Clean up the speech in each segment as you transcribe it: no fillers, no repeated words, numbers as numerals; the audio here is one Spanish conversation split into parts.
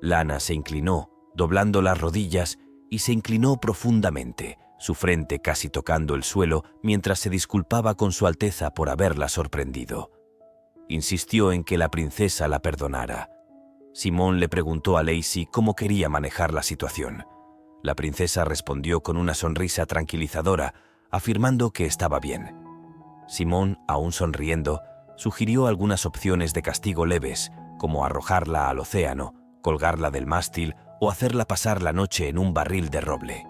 Lana se inclinó, doblando las rodillas, y se inclinó profundamente, su frente casi tocando el suelo mientras se disculpaba con su Alteza por haberla sorprendido. Insistió en que la princesa la perdonara. Simón le preguntó a Lacey cómo quería manejar la situación. La princesa respondió con una sonrisa tranquilizadora, afirmando que estaba bien. Simón, aún sonriendo, sugirió algunas opciones de castigo leves, como arrojarla al océano, colgarla del mástil o hacerla pasar la noche en un barril de roble.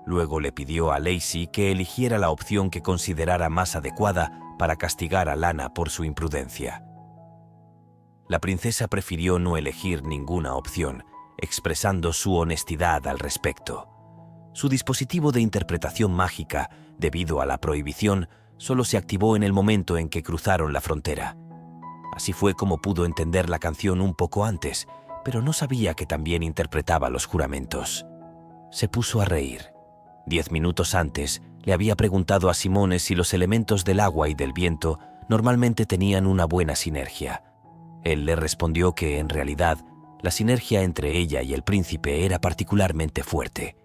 Luego le pidió a Lacey que eligiera la opción que considerara más adecuada para castigar a Lana por su imprudencia. La princesa prefirió no elegir ninguna opción, expresando su honestidad al respecto. Su dispositivo de interpretación mágica, debido a la prohibición, solo se activó en el momento en que cruzaron la frontera. Así fue como pudo entender la canción un poco antes, pero no sabía que también interpretaba los juramentos. Se puso a reír. 10 minutos antes, le había preguntado a Simone si los elementos del agua y del viento normalmente tenían una buena sinergia. Él le respondió que, en realidad, la sinergia entre ella y el príncipe era particularmente fuerte.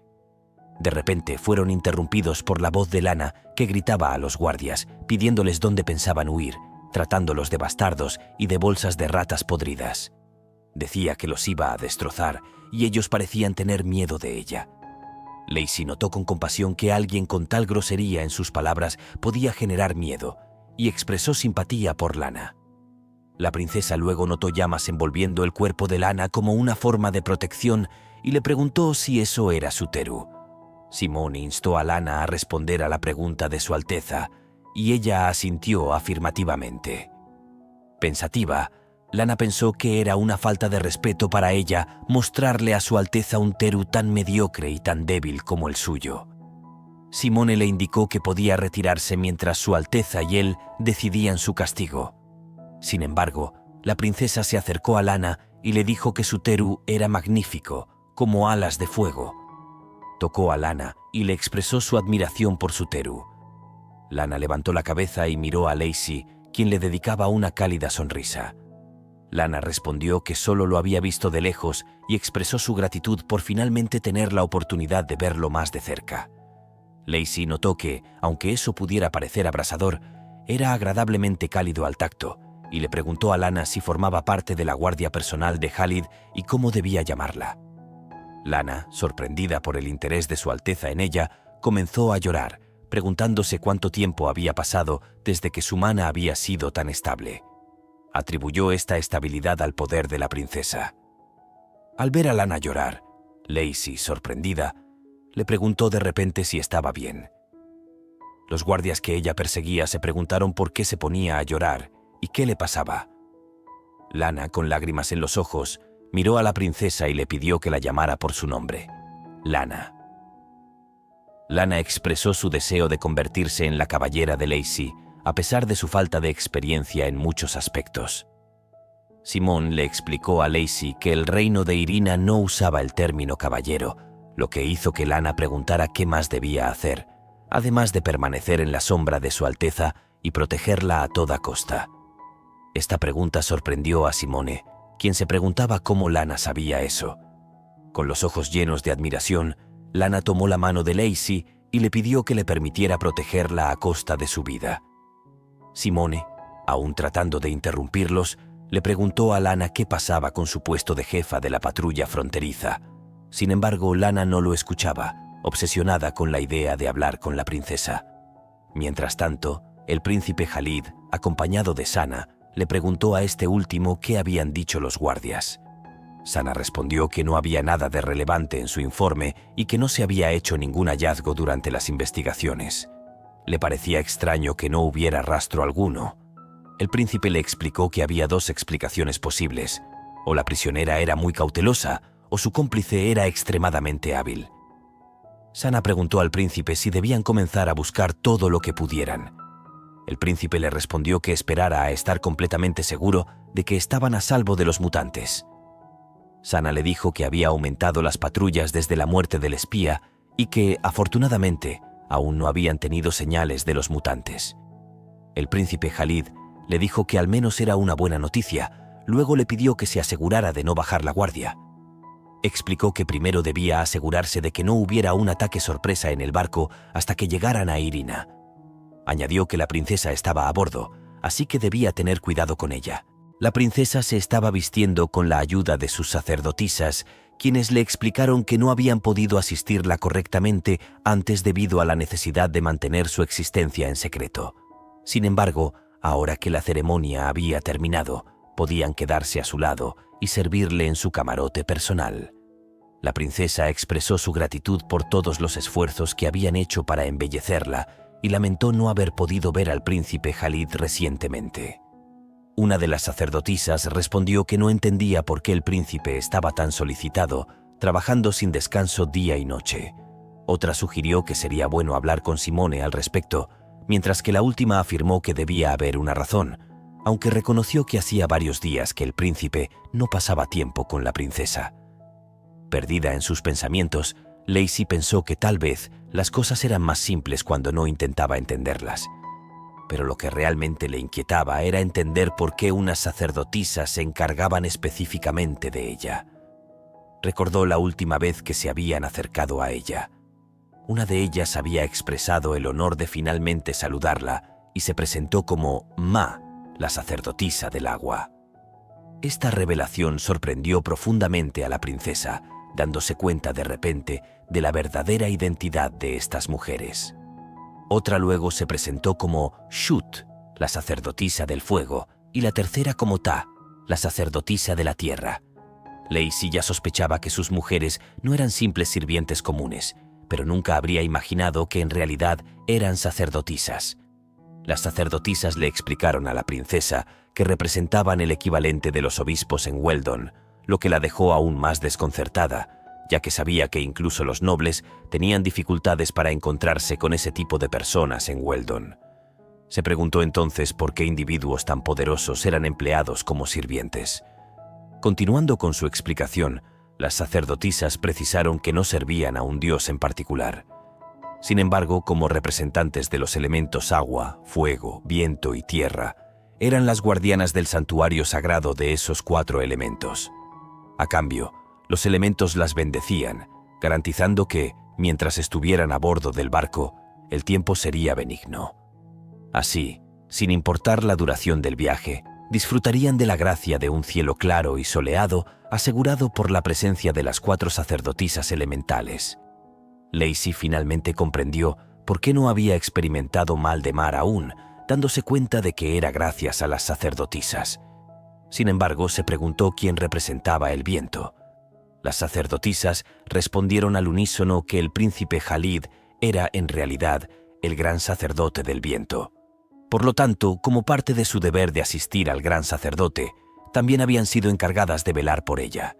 De repente fueron interrumpidos por la voz de Lana, que gritaba a los guardias, pidiéndoles dónde pensaban huir, tratándolos de bastardos y de bolsas de ratas podridas. Decía que los iba a destrozar, y ellos parecían tener miedo de ella. Lacey notó con compasión que alguien con tal grosería en sus palabras podía generar miedo, y expresó simpatía por Lana. La princesa luego notó llamas envolviendo el cuerpo de Lana como una forma de protección y le preguntó si eso era su Teru. Simón instó a Lana a responder a la pregunta de su Alteza, y ella asintió afirmativamente. Pensativa, Lana pensó que era una falta de respeto para ella mostrarle a su Alteza un Teru tan mediocre y tan débil como el suyo. Simone le indicó que podía retirarse mientras su Alteza y él decidían su castigo. Sin embargo, la princesa se acercó a Lana y le dijo que su Teru era magnífico, como alas de fuego. Tocó a Lana y le expresó su admiración por su Teru. Lana levantó la cabeza y miró a Lacey, quien le dedicaba una cálida sonrisa. Lana respondió que solo lo había visto de lejos y expresó su gratitud por finalmente tener la oportunidad de verlo más de cerca. Lacey notó que, aunque eso pudiera parecer abrasador, era agradablemente cálido al tacto, y le preguntó a Lana si formaba parte de la guardia personal de Khalid y cómo debía llamarla. Lana, sorprendida por el interés de su Alteza en ella, comenzó a llorar, preguntándose cuánto tiempo había pasado desde que su mana había sido tan estable. Atribuyó esta estabilidad al poder de la princesa. Al ver a Lana llorar, Lacey, sorprendida, le preguntó de repente si estaba bien. Los guardias que ella perseguía se preguntaron por qué se ponía a llorar y qué le pasaba. Lana, con lágrimas en los ojos, miró a la princesa y le pidió que la llamara por su nombre, Lana. Lana expresó su deseo de convertirse en la caballera de Lacey, a pesar de su falta de experiencia en muchos aspectos. Simón le explicó a Lacey que el reino de Irina no usaba el término caballero, lo que hizo que Lana preguntara qué más debía hacer, además de permanecer en la sombra de su Alteza y protegerla a toda costa. Esta pregunta sorprendió a Simone, quien se preguntaba cómo Lana sabía eso. Con los ojos llenos de admiración, Lana tomó la mano de Lacey y le pidió que le permitiera protegerla a costa de su vida. Simone, aún tratando de interrumpirlos, le preguntó a Lana qué pasaba con su puesto de jefa de la patrulla fronteriza. Sin embargo, Lana no lo escuchaba, obsesionada con la idea de hablar con la princesa. Mientras tanto, el príncipe Khalid, acompañado de Sana, le preguntó a este último qué habían dicho los guardias. Sana respondió que no había nada de relevante en su informe y que no se había hecho ningún hallazgo durante las investigaciones. Le parecía extraño que no hubiera rastro alguno. El príncipe le explicó que había dos explicaciones posibles: o la prisionera era muy cautelosa, o su cómplice era extremadamente hábil. Sana preguntó al príncipe si debían comenzar a buscar todo lo que pudieran. El príncipe le respondió que esperara a estar completamente seguro de que estaban a salvo de los mutantes. Sana le dijo que había aumentado las patrullas desde la muerte del espía y que, afortunadamente, aún no habían tenido señales de los mutantes. El príncipe Khalid le dijo que al menos era una buena noticia, luego le pidió que se asegurara de no bajar la guardia. Explicó que primero debía asegurarse de que no hubiera un ataque sorpresa en el barco hasta que llegaran a Irina. Añadió que la princesa estaba a bordo, así que debía tener cuidado con ella. La princesa se estaba vistiendo con la ayuda de sus sacerdotisas, quienes le explicaron que no habían podido asistirla correctamente antes debido a la necesidad de mantener su existencia en secreto. Sin embargo, ahora que la ceremonia había terminado, podían quedarse a su lado y servirle en su camarote personal. La princesa expresó su gratitud por todos los esfuerzos que habían hecho para embellecerla y lamentó no haber podido ver al príncipe Khalid recientemente. Una de las sacerdotisas respondió que no entendía por qué el príncipe estaba tan solicitado, trabajando sin descanso día y noche. Otra sugirió que sería bueno hablar con Simone al respecto, mientras que la última afirmó que debía haber una razón, aunque reconoció que hacía varios días que el príncipe no pasaba tiempo con la princesa. Perdida en sus pensamientos, Lacey pensó que tal vez las cosas eran más simples cuando no intentaba entenderlas. Pero lo que realmente le inquietaba era entender por qué unas sacerdotisas se encargaban específicamente de ella. Recordó la última vez que se habían acercado a ella. Una de ellas había expresado el honor de finalmente saludarla y se presentó como Ma, la sacerdotisa del agua. Esta revelación sorprendió profundamente a la princesa, dándose cuenta de repente de la verdadera identidad de estas mujeres. Otra luego se presentó como Shut, la sacerdotisa del fuego, y la tercera como Ta, la sacerdotisa de la tierra. Lacey ya sospechaba que sus mujeres no eran simples sirvientes comunes, pero nunca habría imaginado que en realidad eran sacerdotisas. Las sacerdotisas le explicaron a la princesa que representaban el equivalente de los obispos en Weldon, lo que la dejó aún más desconcertada, ya que sabía que incluso los nobles tenían dificultades para encontrarse con ese tipo de personas en Weldon. Se preguntó entonces por qué individuos tan poderosos eran empleados como sirvientes. Continuando con su explicación, las sacerdotisas precisaron que no servían a un dios en particular. Sin embargo, como representantes de los elementos agua, fuego, viento y tierra, eran las guardianas del santuario sagrado de esos 4 elementos. A cambio, los elementos las bendecían, garantizando que, mientras estuvieran a bordo del barco, el tiempo sería benigno. Así, sin importar la duración del viaje, disfrutarían de la gracia de un cielo claro y soleado asegurado por la presencia de las 4 sacerdotisas elementales. Lacey finalmente comprendió por qué no había experimentado mal de mar aún, dándose cuenta de que era gracias a las sacerdotisas. Sin embargo, se preguntó quién representaba el viento. Las sacerdotisas respondieron al unísono que el príncipe Khalid era, en realidad, el gran sacerdote del viento. Por lo tanto, como parte de su deber de asistir al gran sacerdote, también habían sido encargadas de velar por ella.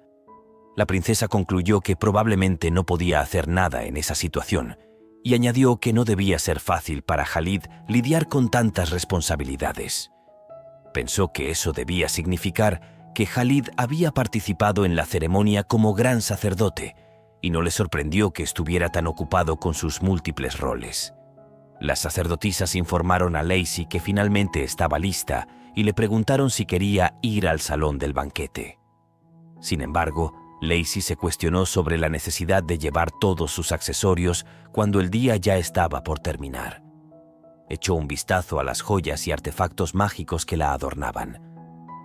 La princesa concluyó que probablemente no podía hacer nada en esa situación y añadió que no debía ser fácil para Khalid lidiar con tantas responsabilidades. Pensó que eso debía significar que Khalid había participado en la ceremonia como gran sacerdote y no le sorprendió que estuviera tan ocupado con sus múltiples roles. Las sacerdotisas informaron a Lacey que finalmente estaba lista y le preguntaron si quería ir al salón del banquete. Sin embargo, Lacey se cuestionó sobre la necesidad de llevar todos sus accesorios cuando el día ya estaba por terminar. Echó un vistazo a las joyas y artefactos mágicos que la adornaban.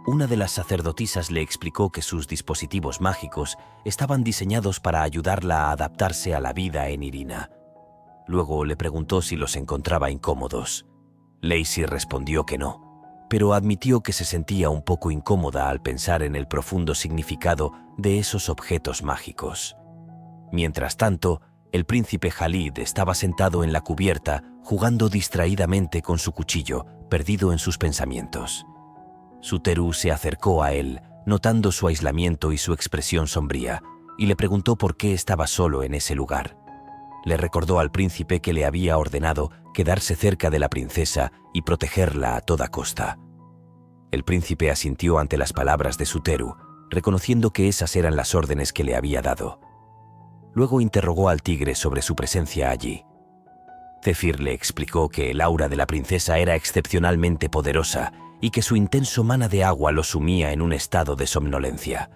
Una de las sacerdotisas le explicó que sus dispositivos mágicos estaban diseñados para ayudarla a adaptarse a la vida en Irina. Luego le preguntó si los encontraba incómodos. Lacey respondió que no, pero admitió que se sentía un poco incómoda al pensar en el profundo significado de esos objetos mágicos. Mientras tanto, el príncipe Khalid estaba sentado en la cubierta jugando distraídamente con su cuchillo, perdido en sus pensamientos. Suteru se acercó a él, notando su aislamiento y su expresión sombría, y le preguntó por qué estaba solo en ese lugar. Le recordó al príncipe que le había ordenado quedarse cerca de la princesa y protegerla a toda costa. El príncipe asintió ante las palabras de Suteru, reconociendo que esas eran las órdenes que le había dado. Luego interrogó al tigre sobre su presencia allí. Zephyr le explicó que el aura de la princesa era excepcionalmente poderosa y que su intenso mana de agua lo sumía en un estado de somnolencia.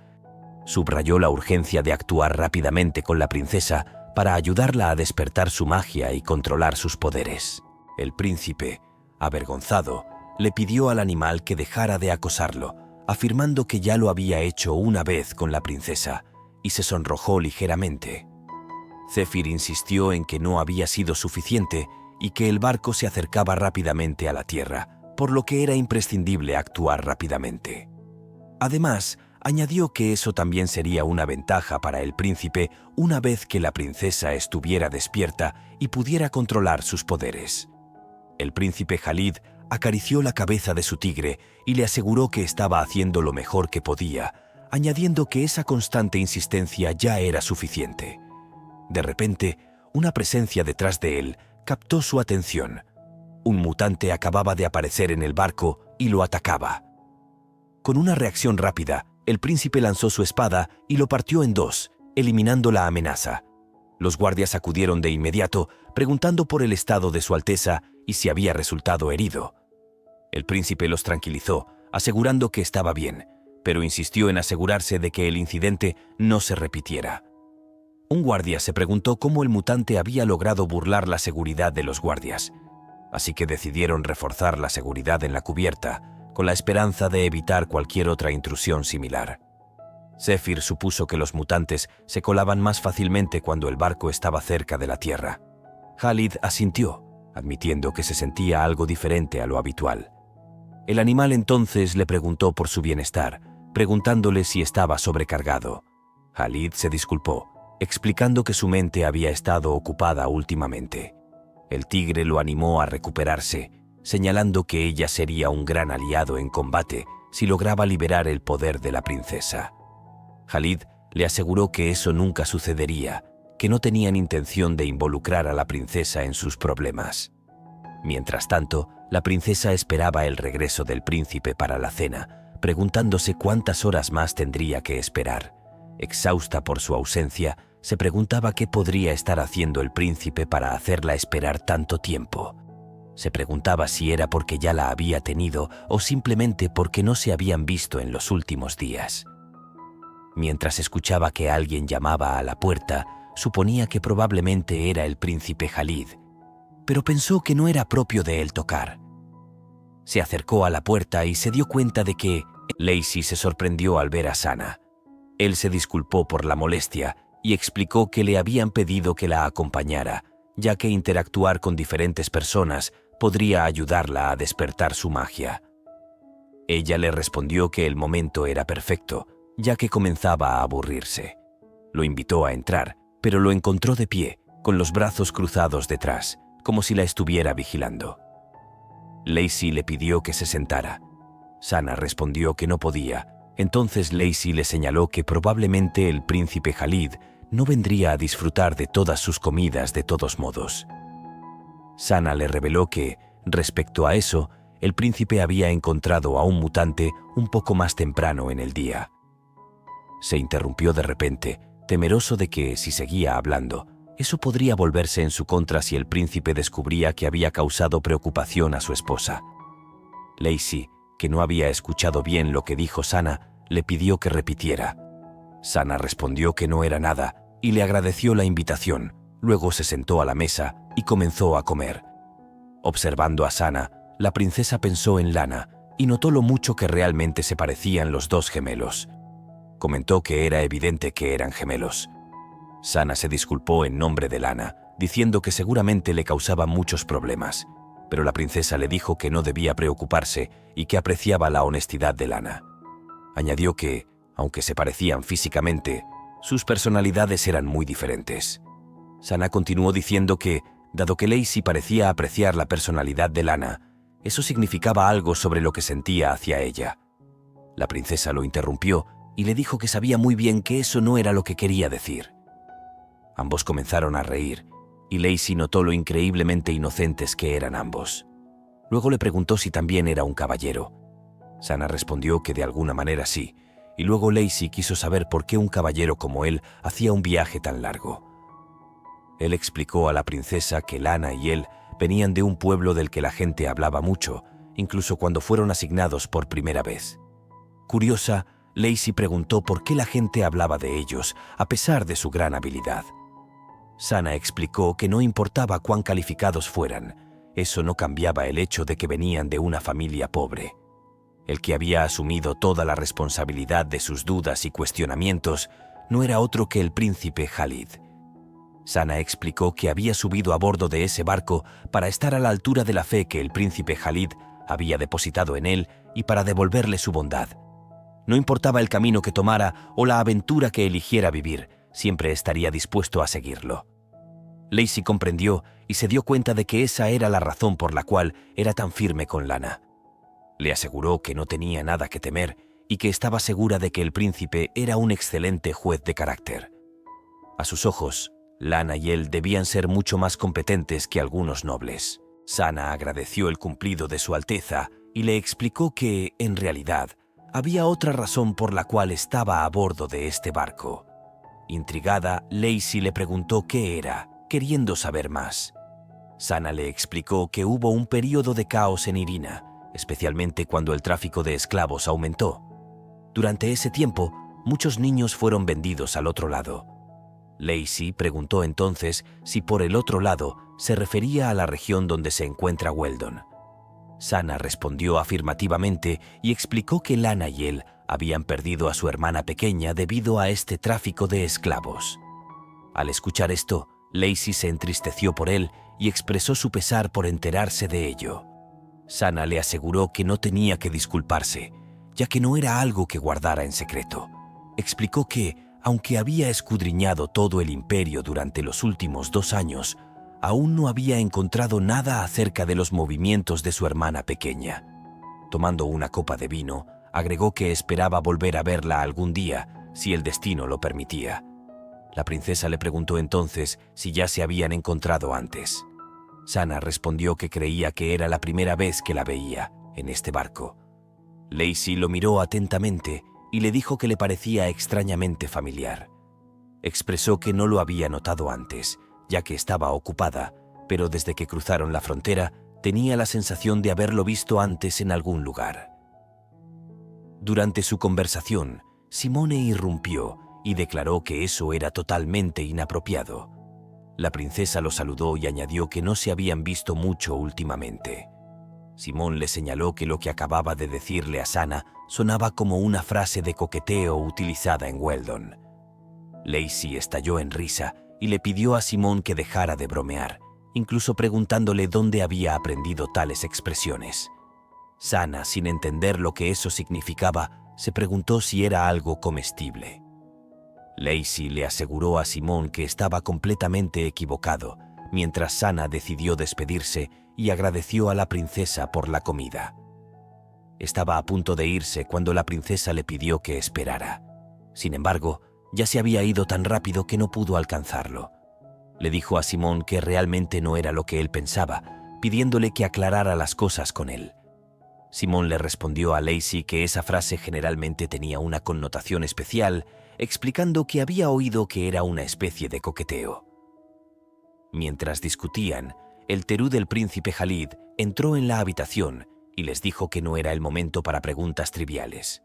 Subrayó la urgencia de actuar rápidamente con la princesa para ayudarla a despertar su magia y controlar sus poderes. El príncipe, avergonzado, le pidió al animal que dejara de acosarlo, afirmando que ya lo había hecho una vez con la princesa, y se sonrojó ligeramente. Zéfir insistió en que no había sido suficiente y que el barco se acercaba rápidamente a la tierra, por lo que era imprescindible actuar rápidamente. Además, añadió que eso también sería una ventaja para el príncipe una vez que la princesa estuviera despierta y pudiera controlar sus poderes. El príncipe Khalid acarició la cabeza de su tigre y le aseguró que estaba haciendo lo mejor que podía, añadiendo que esa constante insistencia ya era suficiente. De repente, una presencia detrás de él captó su atención. Un mutante acababa de aparecer en el barco y lo atacaba. Con una reacción rápida, el príncipe lanzó su espada y lo partió en dos, eliminando la amenaza. Los guardias acudieron de inmediato, preguntando por el estado de su Alteza y si había resultado herido. El príncipe los tranquilizó, asegurando que estaba bien, pero insistió en asegurarse de que el incidente no se repitiera. Un guardia se preguntó cómo el mutante había logrado burlar la seguridad de los guardias, así que decidieron reforzar la seguridad en la cubierta, con la esperanza de evitar cualquier otra intrusión similar. Zéfir supuso que los mutantes se colaban más fácilmente cuando el barco estaba cerca de la tierra. Khalid asintió, admitiendo que se sentía algo diferente a lo habitual. El animal entonces le preguntó por su bienestar, preguntándole si estaba sobrecargado. Khalid se disculpó, explicando que su mente había estado ocupada últimamente. El tigre lo animó a recuperarse, señalando que ella sería un gran aliado en combate si lograba liberar el poder de la princesa. Khalid le aseguró que eso nunca sucedería, que no tenían intención de involucrar a la princesa en sus problemas. Mientras tanto, la princesa esperaba el regreso del príncipe para la cena, preguntándose cuántas horas más tendría que esperar. Exhausta por su ausencia, se preguntaba qué podría estar haciendo el príncipe para hacerla esperar tanto tiempo. Se preguntaba si era porque ya la había tenido o simplemente porque no se habían visto en los últimos días. Mientras escuchaba que alguien llamaba a la puerta, suponía que probablemente era el príncipe Khalid, pero pensó que no era propio de él tocar. Se acercó a la puerta y se dio cuenta de que Lacey se sorprendió al ver a Sana. Él se disculpó por la molestia y explicó que le habían pedido que la acompañara, ya que interactuar con diferentes personas podría ayudarla a despertar su magia. Ella le respondió que el momento era perfecto, ya que comenzaba a aburrirse. Lo invitó a entrar, pero lo encontró de pie, con los brazos cruzados detrás, como si la estuviera vigilando. Lacey le pidió que se sentara. Sana respondió que no podía. Entonces Lacey le señaló que probablemente el príncipe Khalid no vendría a disfrutar de todas sus comidas de todos modos. Sana le reveló que, respecto a eso, el príncipe había encontrado a un mutante un poco más temprano en el día. Se interrumpió de repente, temeroso de que, si seguía hablando, eso podría volverse en su contra si el príncipe descubría que había causado preocupación a su esposa. Lacey, que no había escuchado bien lo que dijo Sana, le pidió que repitiera. Sana respondió que no era nada y le agradeció la invitación. Luego se sentó a la mesa y comenzó a comer. Observando a Sana, la princesa pensó en Lana y notó lo mucho que realmente se parecían los dos gemelos. Comentó que era evidente que eran gemelos. Sana se disculpó en nombre de Lana, diciendo que seguramente le causaba muchos problemas, pero la princesa le dijo que no debía preocuparse y que apreciaba la honestidad de Lana. Añadió que, aunque se parecían físicamente, sus personalidades eran muy diferentes. Sana continuó diciendo que, dado que Lacey parecía apreciar la personalidad de Lana, eso significaba algo sobre lo que sentía hacia ella. La princesa lo interrumpió y le dijo que sabía muy bien que eso no era lo que quería decir. Ambos comenzaron a reír, y Lacey notó lo increíblemente inocentes que eran ambos. Luego le preguntó si también era un caballero. Sana respondió que de alguna manera sí, y luego Lacey quiso saber por qué un caballero como él hacía un viaje tan largo. Él explicó a la princesa que Lana y él venían de un pueblo del que la gente hablaba mucho, incluso cuando fueron asignados por primera vez. Curiosa, Lacey preguntó por qué la gente hablaba de ellos, a pesar de su gran habilidad. Sana explicó que no importaba cuán calificados fueran, eso no cambiaba el hecho de que venían de una familia pobre. El que había asumido toda la responsabilidad de sus dudas y cuestionamientos no era otro que el príncipe Khalid. Sana explicó que había subido a bordo de ese barco para estar a la altura de la fe que el príncipe Khalid había depositado en él y para devolverle su bondad. No importaba el camino que tomara o la aventura que eligiera vivir, siempre estaría dispuesto a seguirlo. Lacey comprendió y se dio cuenta de que esa era la razón por la cual era tan firme con Lana. Le aseguró que no tenía nada que temer y que estaba segura de que el príncipe era un excelente juez de carácter. A sus ojos, Lana y él debían ser mucho más competentes que algunos nobles. Sana agradeció el cumplido de Su Alteza y le explicó que, en realidad, había otra razón por la cual estaba a bordo de este barco. Intrigada, Lacey le preguntó qué era, queriendo saber más. Sana le explicó que hubo un período de caos en Irina, especialmente cuando el tráfico de esclavos aumentó. Durante ese tiempo, muchos niños fueron vendidos al otro lado. Lacey preguntó entonces si por el otro lado se refería a la región donde se encuentra Weldon. Sana respondió afirmativamente y explicó que Lana y él habían perdido a su hermana pequeña debido a este tráfico de esclavos. Al escuchar esto, Lacey se entristeció por él y expresó su pesar por enterarse de ello. Sana le aseguró que no tenía que disculparse, ya que no era algo que guardara en secreto. Explicó que, aunque había escudriñado todo el imperio durante los últimos 2 años, aún no había encontrado nada acerca de los movimientos de su hermana pequeña. Tomando una copa de vino, agregó que esperaba volver a verla algún día, si el destino lo permitía. La princesa le preguntó entonces si ya se habían encontrado antes. Sana respondió que creía que era la primera vez que la veía, en este barco. Lacey lo miró atentamente y le dijo que le parecía extrañamente familiar. Expresó que no lo había notado antes, ya que estaba ocupada, pero desde que cruzaron la frontera tenía la sensación de haberlo visto antes en algún lugar. Durante su conversación, Simone irrumpió y declaró que eso era totalmente inapropiado. La princesa lo saludó y añadió que no se habían visto mucho últimamente. Simón le señaló que lo que acababa de decirle a Sana sonaba como una frase de coqueteo utilizada en Weldon. Lacey estalló en risa y le pidió a Simón que dejara de bromear, incluso preguntándole dónde había aprendido tales expresiones. Sana, sin entender lo que eso significaba, se preguntó si era algo comestible. Lacey le aseguró a Simón que estaba completamente equivocado, mientras Sana decidió despedirse y agradeció a la princesa por la comida. Estaba a punto de irse cuando la princesa le pidió que esperara. Sin embargo, ya se había ido tan rápido que no pudo alcanzarlo. Le dijo a Simón que realmente no era lo que él pensaba, pidiéndole que aclarara las cosas con él. Simón le respondió a Lacey que esa frase generalmente tenía una connotación especial, explicando que había oído que era una especie de coqueteo. Mientras discutían, el terú del príncipe Khalid entró en la habitación y les dijo que no era el momento para preguntas triviales.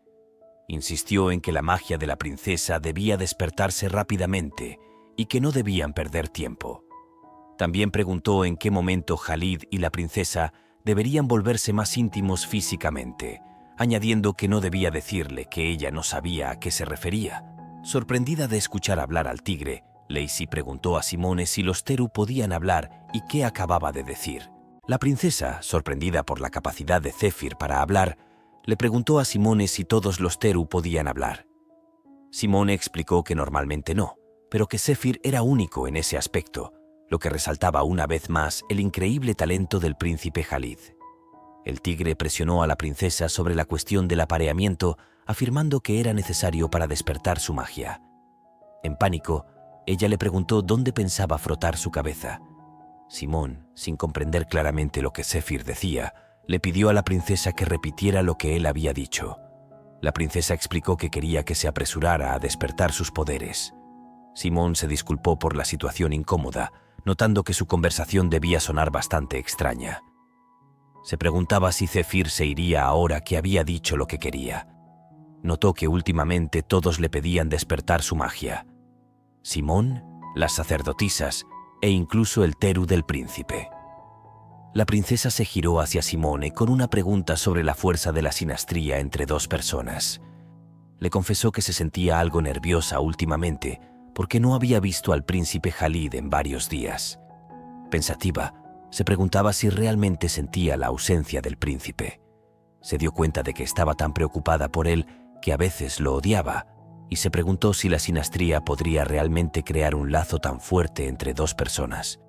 Insistió en que la magia de la princesa debía despertarse rápidamente y que no debían perder tiempo. También preguntó en qué momento Khalid y la princesa deberían volverse más íntimos físicamente, añadiendo que no debía decirle que ella no sabía a qué se refería. Sorprendida de escuchar hablar al tigre, Lacey preguntó a Simone si los Teru podían hablar y qué acababa de decir. La princesa, sorprendida por la capacidad de Zephyr para hablar, le preguntó a Simone si todos los Teru podían hablar. Simone explicó que normalmente no, pero que Zephyr era único en ese aspecto, lo que resaltaba una vez más el increíble talento del príncipe Khalid. El tigre presionó a la princesa sobre la cuestión del apareamiento, afirmando que era necesario para despertar su magia. En pánico, ella le preguntó dónde pensaba frotar su cabeza. Simón, sin comprender claramente lo que Zephyr decía, le pidió a la princesa que repitiera lo que él había dicho. La princesa explicó que quería que se apresurara a despertar sus poderes. Simón se disculpó por la situación incómoda, notando que su conversación debía sonar bastante extraña. Se preguntaba si Zephyr se iría ahora que había dicho lo que quería. Notó que últimamente todos le pedían despertar su magia. Simón, las sacerdotisas e incluso el Teru del príncipe. La princesa se giró hacia Simone con una pregunta sobre la fuerza de la sinastría entre dos personas. Le confesó que se sentía algo nerviosa últimamente porque no había visto al príncipe Khalid en varios días. Pensativa, se preguntaba si realmente sentía la ausencia del príncipe. Se dio cuenta de que estaba tan preocupada por él que a veces lo odiaba, y se preguntó si la sinastría podría realmente crear un lazo tan fuerte entre dos personas.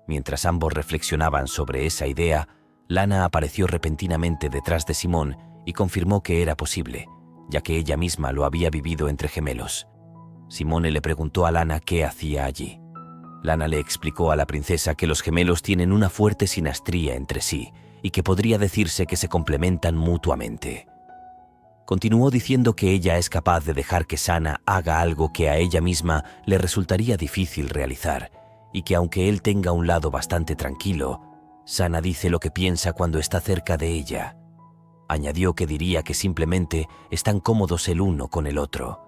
Mientras ambos reflexionaban sobre esa idea, Lana apareció repentinamente detrás de Simón y confirmó que era posible, ya que ella misma lo había vivido entre gemelos. Simone le preguntó a Lana qué hacía allí. Lana le explicó a la princesa que los gemelos tienen una fuerte sinastría entre sí y que podría decirse que se complementan mutuamente. Continuó diciendo que ella es capaz de dejar que Sana haga algo que a ella misma le resultaría difícil realizar, y que aunque él tenga un lado bastante tranquilo, Sana dice lo que piensa cuando está cerca de ella. Añadió que diría que simplemente están cómodos el uno con el otro.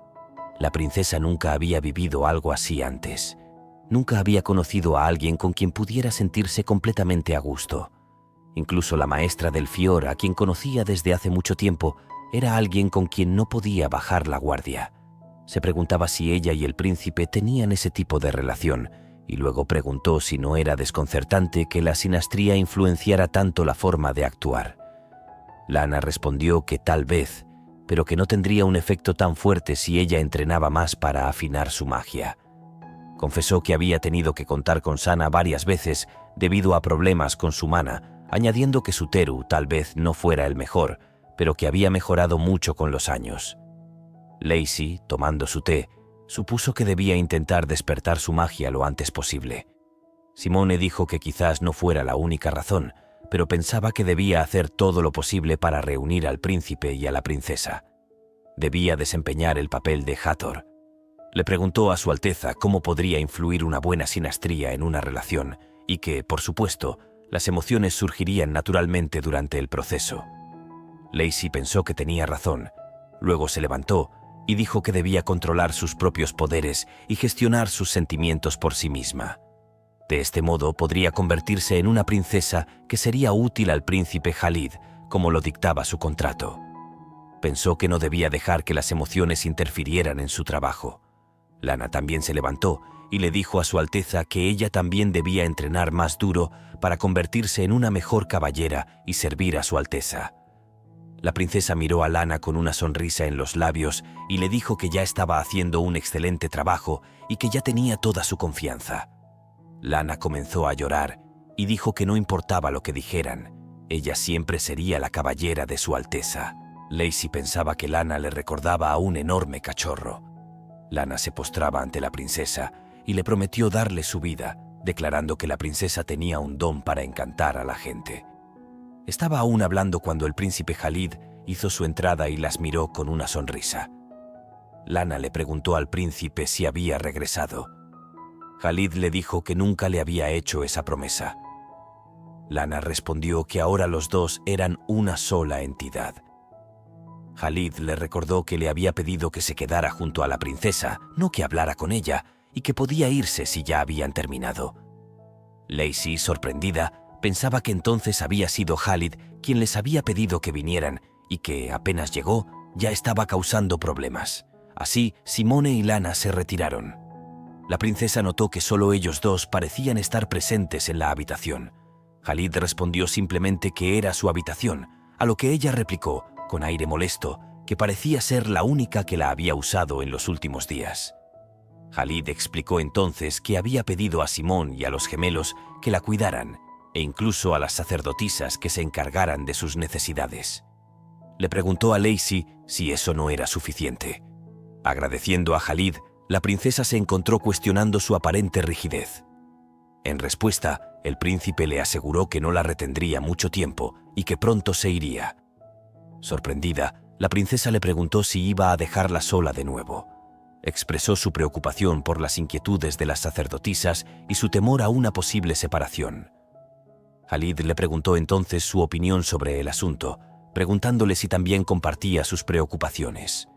La princesa nunca había vivido algo así antes. Nunca había conocido a alguien con quien pudiera sentirse completamente a gusto. Incluso la maestra del Fior, a quien conocía desde hace mucho tiempo, era alguien con quien no podía bajar la guardia. Se preguntaba si ella y el príncipe tenían ese tipo de relación, y luego preguntó si no era desconcertante que la sinastría influenciara tanto la forma de actuar. Lana respondió que tal vez, pero que no tendría un efecto tan fuerte si ella entrenaba más para afinar su magia. Confesó que había tenido que contar con Sana varias veces debido a problemas con su mana, añadiendo que su Teru tal vez no fuera el mejor, pero que había mejorado mucho con los años. Lacey, tomando su té, supuso que debía intentar despertar su magia lo antes posible. Simone dijo que quizás no fuera la única razón, pero pensaba que debía hacer todo lo posible para reunir al príncipe y a la princesa. Debía desempeñar el papel de Hathor. Le preguntó a Su Alteza cómo podría influir una buena sinastría en una relación y que, por supuesto, las emociones surgirían naturalmente durante el proceso. Lacey pensó que tenía razón. Luego se levantó y dijo que debía controlar sus propios poderes y gestionar sus sentimientos por sí misma. De este modo podría convertirse en una princesa que sería útil al príncipe Khalid, como lo dictaba su contrato. Pensó que no debía dejar que las emociones interfirieran en su trabajo. Lana también se levantó y le dijo a Su Alteza que ella también debía entrenar más duro para convertirse en una mejor caballera y servir a Su Alteza. La princesa miró a Lana con una sonrisa en los labios y le dijo que ya estaba haciendo un excelente trabajo y que ya tenía toda su confianza. Lana comenzó a llorar y dijo que no importaba lo que dijeran, ella siempre sería la caballera de Su Alteza. Lacey pensaba que Lana le recordaba a un enorme cachorro. Lana se postraba ante la princesa y le prometió darle su vida, declarando que la princesa tenía un don para encantar a la gente. Estaba aún hablando cuando el príncipe Khalid hizo su entrada y las miró con una sonrisa. Lana le preguntó al príncipe si había regresado. Khalid le dijo que nunca le había hecho esa promesa. Lana respondió que ahora los dos eran una sola entidad. Khalid le recordó que le había pedido que se quedara junto a la princesa, no que hablara con ella, y que podía irse si ya habían terminado. Lacey, sorprendida, pensaba que entonces había sido Khalid quien les había pedido que vinieran y que, apenas llegó, ya estaba causando problemas. Así, Simone y Lana se retiraron. La princesa notó que solo ellos dos parecían estar presentes en la habitación. Khalid respondió simplemente que era su habitación, a lo que ella replicó, con aire molesto, que parecía ser la única que la había usado en los últimos días. Khalid explicó entonces que había pedido a Simón y a los gemelos que la cuidaran, e incluso a las sacerdotisas que se encargaran de sus necesidades. Le preguntó a Lacey si eso no era suficiente. Agradeciendo a Khalid, la princesa se encontró cuestionando su aparente rigidez. En respuesta, el príncipe le aseguró que no la retendría mucho tiempo y que pronto se iría. Sorprendida, la princesa le preguntó si iba a dejarla sola de nuevo. Expresó su preocupación por las inquietudes de las sacerdotisas y su temor a una posible separación. Khalid le preguntó entonces su opinión sobre el asunto, preguntándole si también compartía sus preocupaciones.